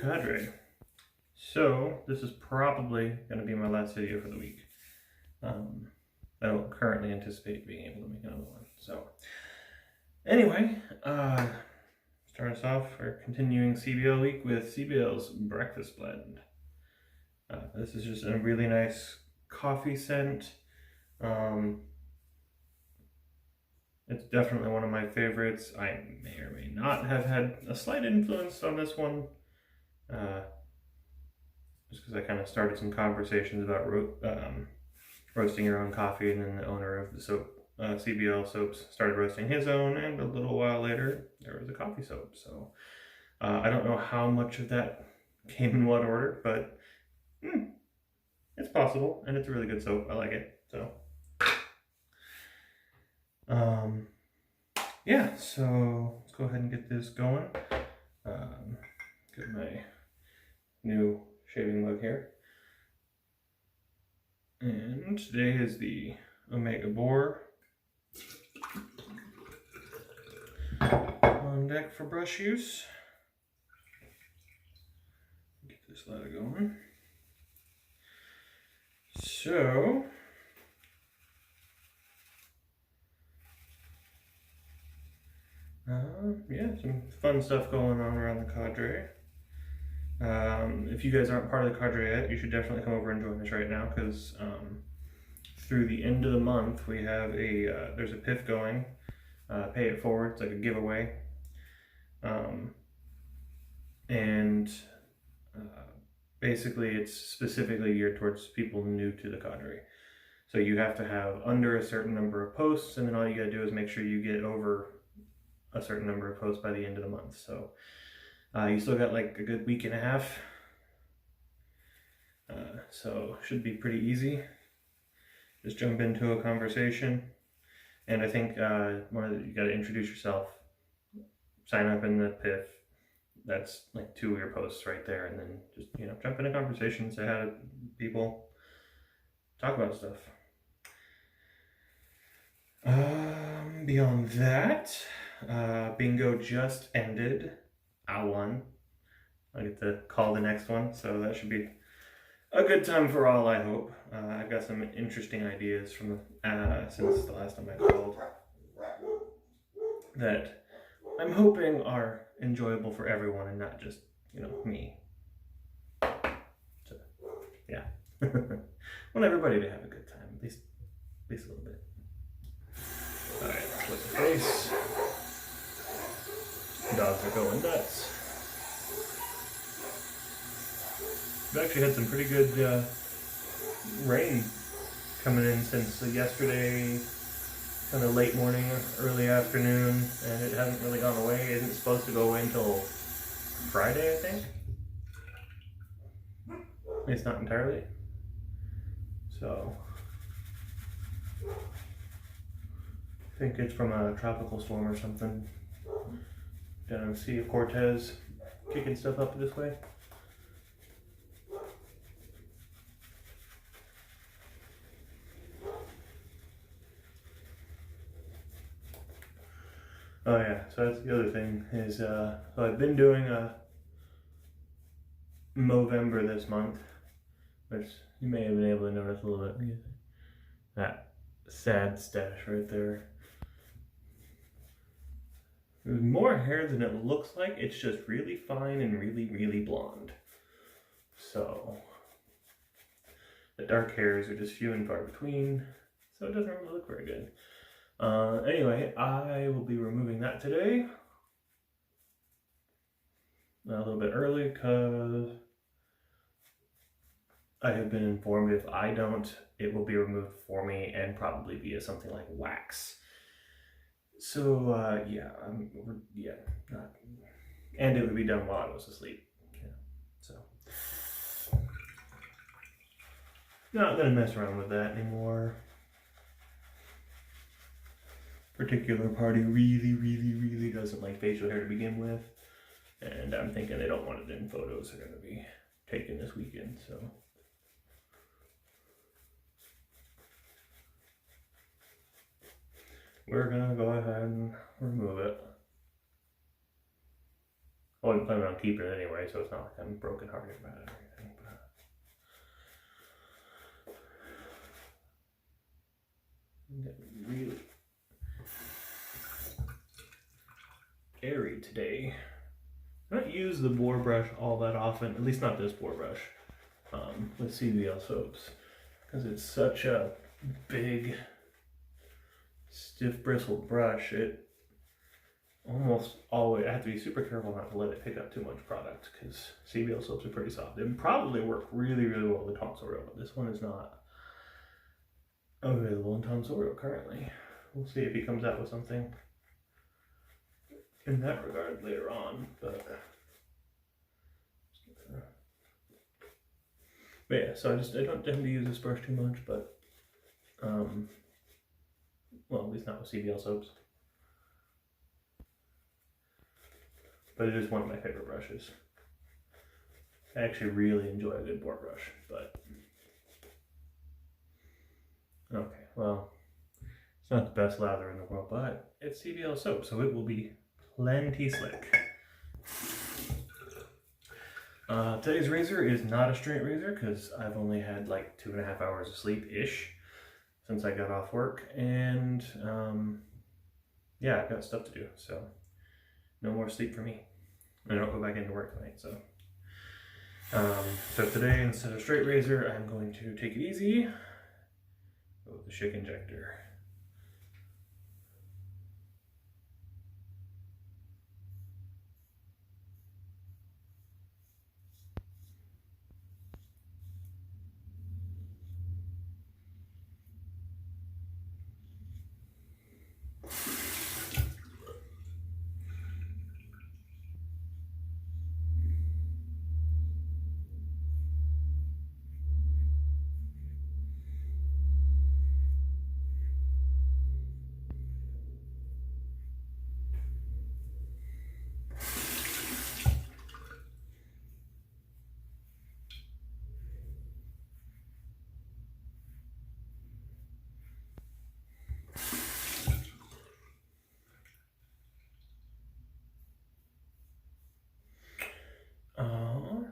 cadre. So this is probably going to be my last video for the week. I don't currently anticipate being able to make another one. So anyway, start us off. We're continuing CBL week with CBL's Breakfast Blend. This is just a really nice coffee scent. It's definitely one of my favorites. I may or may not have had a slight influence on this one, just because I kind of started some conversations about roasting your own coffee, and then the owner of the soap, CBL soaps, started roasting his own, and a little while later there was a coffee soap. So I don't know how much of that came in what order, but it's possible, and it's a really good soap. I like it. So yeah, so let's go ahead and get this going. Get my new shaving mug here. And today is the Omega Boar on deck for brush use. Get this ladder going. So yeah, some fun stuff going on around the cadre. If you guys aren't part of the cadre yet, you should definitely come over and join us right now, because through the end of the month we have there's a PIF going, pay it forward. It's like a giveaway, and basically it's specifically geared towards people new to the cadre. So you have to have under a certain number of posts, and then all you gotta do is make sure you get over a certain number of posts by the end of the month. So you still got like a good week and a half, so should be pretty easy. Just jump into a conversation, and I think you got to introduce yourself, sign up in the PIF. That's like 2 of your posts right there, and then just jump in a conversation, say hi to people, talk about stuff. Beyond that, bingo just ended. I won. I get to call the next one, so that should be a good time for all, I hope. I've got some interesting ideas from since the last time I called that I'm hoping are enjoyable for everyone and not just, me. So, yeah. I want everybody to have a good time, at least a little bit. Alright, let's put the face. Dogs are going nuts. We've actually had some pretty good rain coming in since yesterday, kind of late morning, early afternoon, and it hasn't really gone away. It isn't supposed to go away until Friday, I think. It's not entirely. So I think it's from a tropical storm or something. Down the Sea of Cortez, kicking stuff up this way. Oh yeah, so that's the other thing is, so I've been doing a Movember this month, which you may have been able to notice a little bit. That sad stash right there. There's more hair than it looks like. It's just really fine and really, really blonde. So the dark hairs are just few and far between, so it doesn't really look very good. Anyway, I will be removing that today. A little bit early, because I have been informed if I don't, it will be removed for me, and probably via something like wax. So and it would be done while I was asleep. So not gonna mess around with that anymore. Particular party really doesn't like facial hair to begin with, and I'm thinking they don't want it in photos they're gonna be taken this weekend. So we're gonna go ahead and remove it. I wasn't planning on keeping it anyway, so it's not like I'm brokenhearted about it or anything. But I'm getting really airy today. I don't use the boar brush all that often, at least not this boar brush, with CBL soaps, because it's such a big, stiff bristled brush. It almost always, I have to be super careful not to let it pick up too much product, because CBL soaps are pretty soft. They probably work really, really well with tonsorial, but this one is not available in tonsorial currently. We'll see if he comes out with something in that regard later on, but yeah, so I don't tend to use this brush too much, but well, at least not with CBL soaps. But it is one of my favorite brushes. I actually really enjoy a good boar brush, but okay, well, it's not the best lather in the world, but it's CBL soap, so it will be plenty slick. Today's razor is not a straight razor because I've only had like 2.5 hours of sleep-ish since I got off work, and yeah, I've got stuff to do, so no more sleep for me. I don't go back into work tonight, so so today, instead of straight razor, I'm going to take it easy, go with the Schick injector.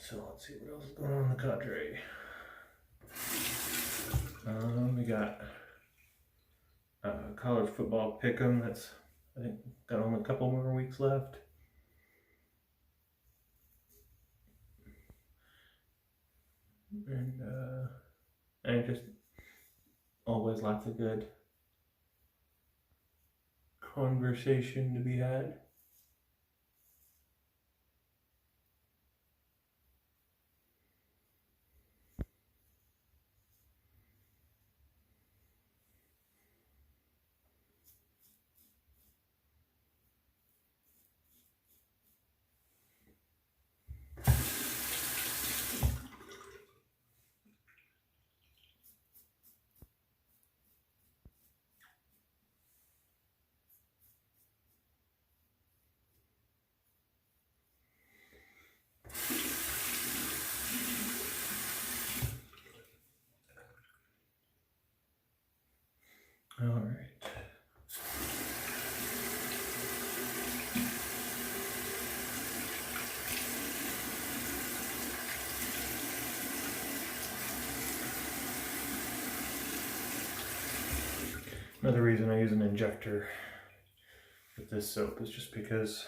So let's see what else is going on in the cadre. We got college football pick'em. That's, I think, got only a couple more weeks left. And just always lots of good conversation to be had. All right. Another reason I use an injector with this soap is just because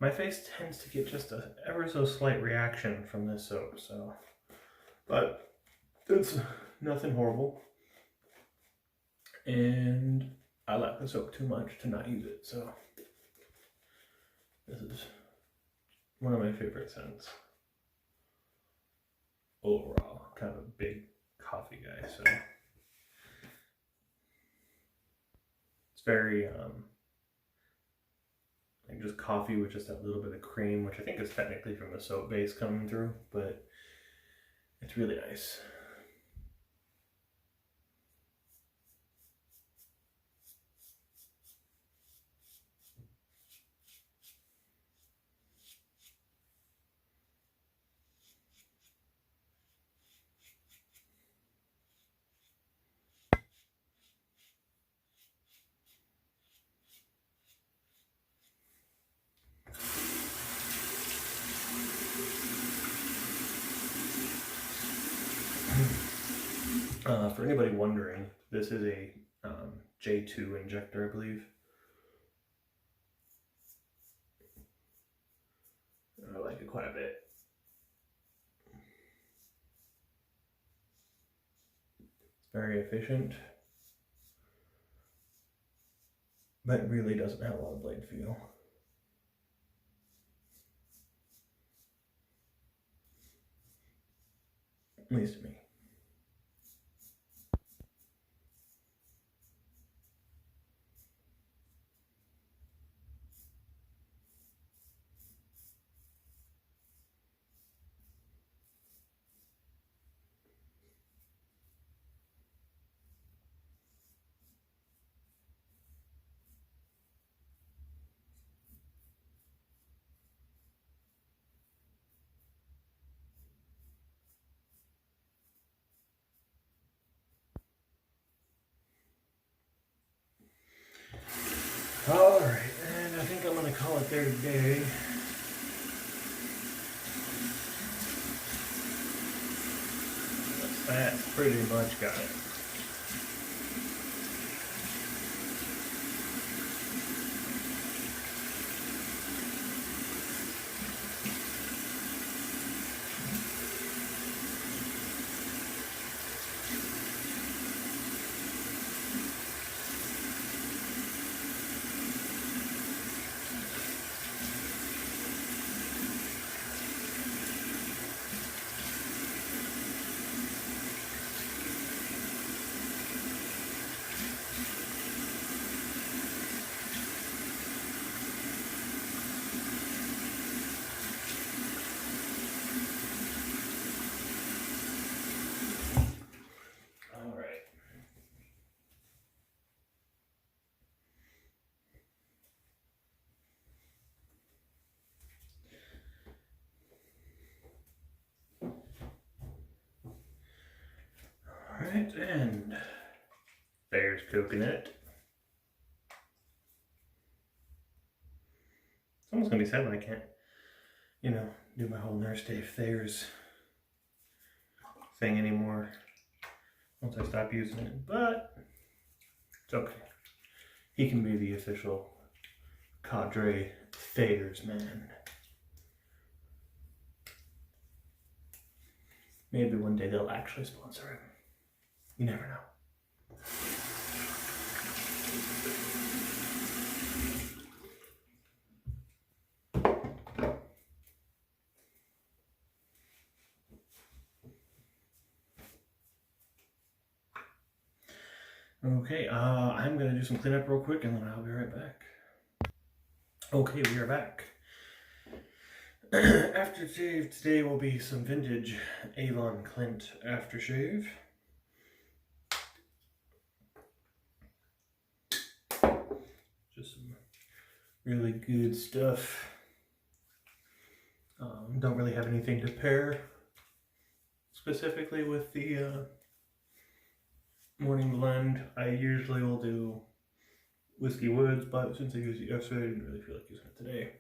my face tends to get just a ever so slight reaction from this soap, so, but it's nothing horrible. And I like the soap too much to not use it, so this is one of my favorite scents overall. I'm kind of a big coffee guy, so it's very like just coffee with just that little bit of cream, which I think is technically from the soap base coming through, but it's really nice. for anybody wondering, this is a J2 injector, I believe. I like it quite a bit. It's very efficient, but it really doesn't have a lot of blade feel. At least to me. Alright, and I think I'm going to call it there today. That's pretty much got it. Alright, and there's coconut. It's almost gonna be sad when I can't, you know, do my whole Nurse Dave Thayer's thing anymore once I stop using it, but it's okay. He can be the official Cadre Thayer's man. Maybe one day they'll actually sponsor him. You never know. Okay, I'm going to do some cleanup real quick and then I'll be right back. Okay, we are back. Aftershave today will be some vintage Avon Clint aftershave. Just some really good stuff. Don't really have anything to pair specifically with the morning blend. I usually will do Whiskey Woods, but since I used it yesterday, I didn't really feel like using it today.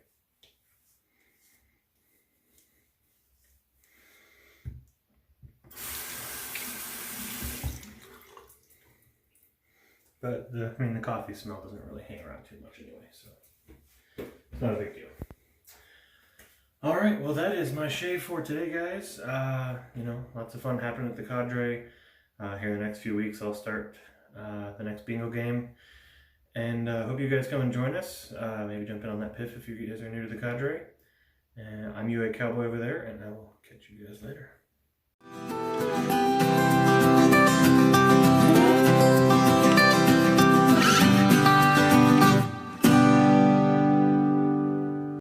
But the coffee smell doesn't really hang around too much anyway, so it's not a big deal. Alright, well that is my shave for today, guys. You know, lots of fun happening at the Cadre. Here in the next few weeks I'll start the next bingo game. And hope you guys come and join us. Maybe jump in on that piff if you guys are new to the Cadre. I'm UA Cowboy over there, and I will catch you guys later.